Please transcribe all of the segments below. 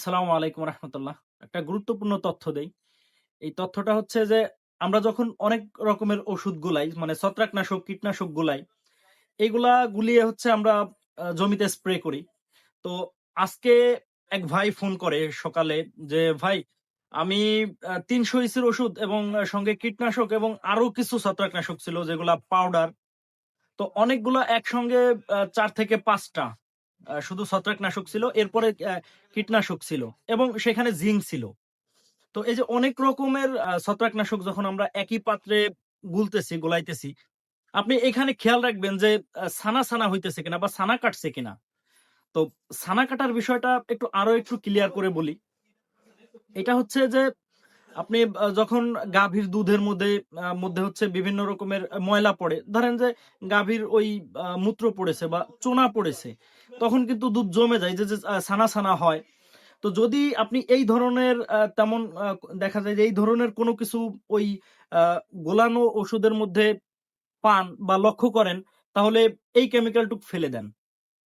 আসসালামু আলাইকুম রহমতুল্লাহ। একটা গুরুত্বপূর্ণ তথ্য দেই। এই তথ্যটা হচ্ছে যে আমরা যখন অনেক রকমের ওষুধ গুলাই মানে ছত্রাকনাশক, কীটনাশক গুলাই, এইগুলা গুলিয়ে হচ্ছে আমরা জমিতে স্প্রে করি। তো আজকে এক ভাই ফোন করে সকালে যে, "ভাই আমি ৩০০ ইসির ওষুধ এবং সঙ্গে কীটনাশক এবং আরো কিছু ছত্রাকনাশক ছিল যেগুলা পাউডার। তো অনেকগুলা একসঙ্গে ৪ থেকে ৫ টা শুধু ছত্রাকনাশক ছিল। এরপরে কীটনাশক ছিল এবং সেখানে জিঙ্ক ছিল।" তো এই যে অনেক রকমের ছত্রাকনাশক যখন আমরা একই পাত্রে গোলাইতেছি, আপনি এখানে খেয়াল রাখবেন যে ছানা হইতেছে কিনা বা ছানা কাটছে কিনা। তো ছানা কাটার বিষয়টা আরো একটু ক্লিয়ার করে বলি। এটা হচ্ছে যে আপনি যখন গাভীর দুধের মধ্যে হচ্ছে বিভিন্ন রকমের ময়লা পড়ে। ধরেন যে গাভীর ওই মূত্র পড়েছে বা চোনা পড়েছে, তখন কিন্তু দুধ জমে যায় যে ছানা হয়। তো যদি আপনি এই ধরনের তেমন দেখা যায় যে এই ধরনের কোনো কিছু ওই আ গোলানো ওষুধের মধ্যে পান বা লক্ষ্য করেন, তাহলে এই কেমিক্যালটুক ফেলে দেন।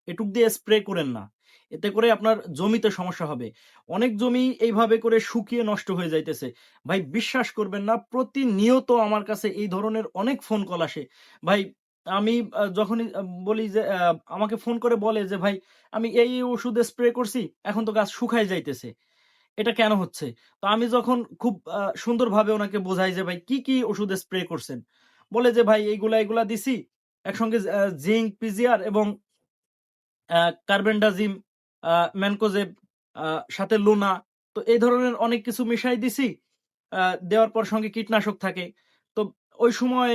এটুক দিয়ে স্প্রে করেন না। এতে করে আপনার জমিতে সমস্যা হবে। অনেক জমি এইভাবে করে শুকিয়ে নষ্ট হয়ে যাইতেছে। ভাই বিশ্বাস করবেন না, প্রতিনিয়ত আমার কাছে এই ধরনের অনেক ফোন কল আসে। ভাই আমি যখনই বলি যে আমাকে ফোন করে বলে যে, "ভাই আমি এই ওষুধে স্প্রে করছি, এখন তো গাছ শুকায় যাইতেছে। এটা কেন হচ্ছে?" তো আমি যখন খুব সুন্দরভাবে ওনাকে বোঝাই যে, "ভাই কি ওষুধে স্প্রে করছেন?" বলে যে, "ভাই এইগুলা দিছি। একসঙ্গে জিঙ্ক, পিজিআর এবং আ কার্বেন্ডাজিম, আ ম্যানকোজেব, আ সাথে লুনা। তো এই ধরনের অনেক কিছু মিশাই দিছি। আ দেওয়ার পর সঙ্গে কীটনাশক থাকে। তো ওই সময়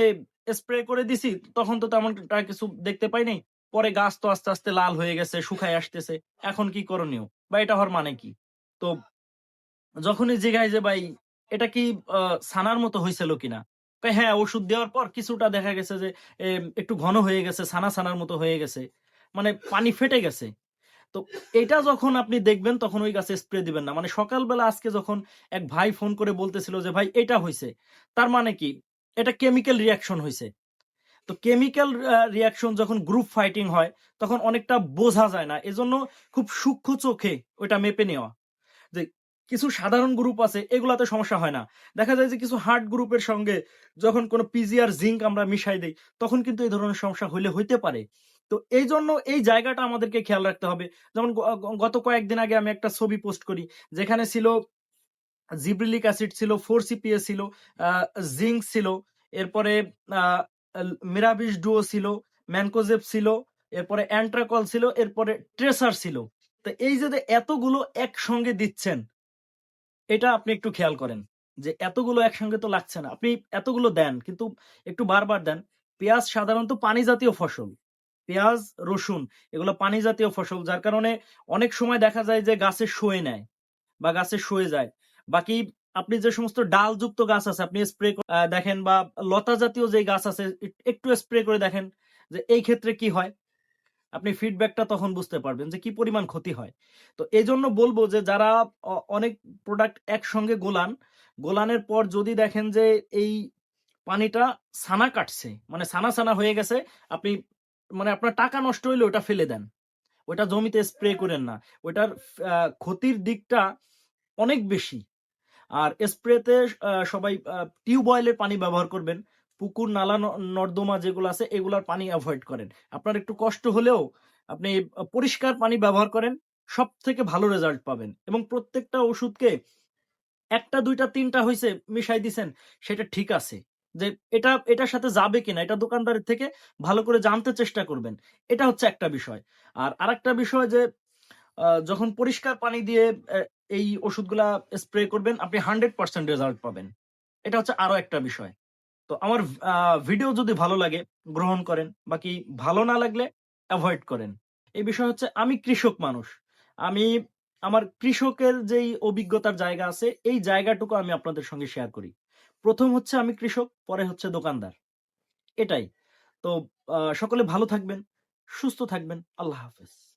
স্প্রে করে দিছি। তখন তো তেমনটা কিছু দেখতে পাই নাই। পরে গাছ তো আস্তে আস্তে লাল হয়ে গেছে, শুকায় আসতেছে। এখন কি করণীয়? বা এটা হওয়ার মানে কি?" তো যখনই জিজ্ঞাসা যে, "ভাই এটা কি আ ছানার মতো হইছিল কিনা?" কয়, "হ্যাঁ, ওষুধ দেওয়ার পর কিছুটা দেখা গেছে যে একটু ঘন হয়ে গেছে, ছানার মতো হয়ে গেছে। মানে পানি ফেটে গেছে।" তো এটা যখন আপনি দেখবেন তখন ওই গাছে স্প্রে দিবেন না। মানে সকালবেলা আজকে যখন এক ভাই ফোন করে বলতেছিল যে, "ভাই এটা হইছে।" তার মানে কি? এটা কেমিক্যাল রিঅ্যাকশন হইছে। তো কেমিক্যাল রিঅ্যাকশন যখন গ্রুপ ফাইটিং হয় তখন অনেকটা বোঝা যায় না। এজন্য খুব সূক্ষ্ম চোখে ওইটা মেপে নেওয়া। যে কিছু সাধারণ গ্রুপ আছে এগুলাতে সমস্যা হয় না। দেখা যায় যে কিছু হার্ড গ্রুপের সঙ্গে যখন কোন পিজিআর, জিংক আমরা মিশাই দেই, তখন কিন্তু এই ধরনের সমস্যা হইতে পারে। তো এইজন্য এই জায়গাটা আমাদেরকে খেয়াল রাখতে হবে। যেমন গত কয়েকদিন আগে আমি একটা ছবি পোস্ট করি। যেখানে ছিল জিব্রিলিক অ্যাসিড ছিল, 4-CPA ছিল, আ জিংক ছিল, এরপরে আ মিরাবিশ ডুও ছিল, ম্যানকোজেব ছিল, এরপরে অ্যান্ট্রাকল ছিল, এরপরে ট্রেসার ছিল। তো এই যে এতগুলো একসঙ্গে দিচ্ছেন, এটা আপনি একটু খেয়াল করেন। যে এতগুলো একসঙ্গে তো লাগছে না। আপনি এতগুলো দেন কিন্তু একটু বারবার দেন। পেঁয়াজ সাধারণত পানি জাতীয় ফসল। পেঁয়াজ, রসুন এগুলো পানি জাতীয় ফসল। যার কারণে অনেক সময় দেখা যায় যে গাছে শুয়ে নেয় বা গাছে শুয়ে যায়। বাকি আপনি যে সমস্ত ডালযুক্ত গাছ আছে আপনি স্প্রে দেখেন বা লতা জাতীয় যেই গাছ আছে একটু স্প্রে করে দেখেন যে এই ক্ষেত্রে কি হয়? আপনি ফিডব্যাকটা তখন বুঝতে পারবেন যে কি পরিমাণ ক্ষতি হয়। তো এজন্য বলব যে যারা অনেক প্রোডাক্ট একসঙ্গে গোলানের পর যদি দেখেন যে এই পানিটা ছানা কাটছে, মানে ছানা হয়ে গেছে, আপনি মানে আপনার টাকা নষ্ট হইলে ওটা ফেলে দেন। ওটা জমিতে স্প্রে কইরেন না। ওইটার ক্ষতির দিকটা অনেক বেশি। আর স্প্রেতে সবাই টিউবওয়েলের পানি ব্যবহার করবেন। পুকুর, নালা, নর্দমা যেগুলো আছে এগুলার পানি এভয়েড করেন। আপনার একটু কষ্ট হলেও আপনি পরিষ্কার পানি ব্যবহার করেন। সবথেকে ভালো রেজাল্ট পাবেন। এবং প্রত্যেকটা ওষুধকে ১ টা ২ টা ৩ টা হইছে মিশাই দিছেন সেটা ঠিক আছে। যে এটার সাথে যাবে কিনা এটা দোকানদারের থেকে ভালো করে জানতে চেষ্টা করবেন। এটা হচ্ছে একটা বিষয়। আর আরেকটা বিষয় যে যখন পরিষ্কার পানি দিয়ে এই ওষুধগুলা স্প্রে করবেন, আপনি 100% রেজাল্ট পাবেন। এটা হচ্ছে আরো একটা বিষয়। তো আমার আ ভিডিও যদি ভালো লাগে গ্রহণ করেন, বাকি ভালো না লাগলে এভয়েড করেন। এই বিষয় হচ্ছে আমি কৃষক মানুষ। আমি আমার কৃষকের যেই অভিজ্ঞতার জায়গা আছে, এই জায়গাটুকু আমি আপনাদের সঙ্গে শেয়ার করি। ১ম হচ্ছে আমি কৃষক, পরে হচ্ছে দোকানদার। এটাই। তো সকলে ভালো থাকবেন, সুস্থ থাকবেন। আল্লাহ হাফেজ।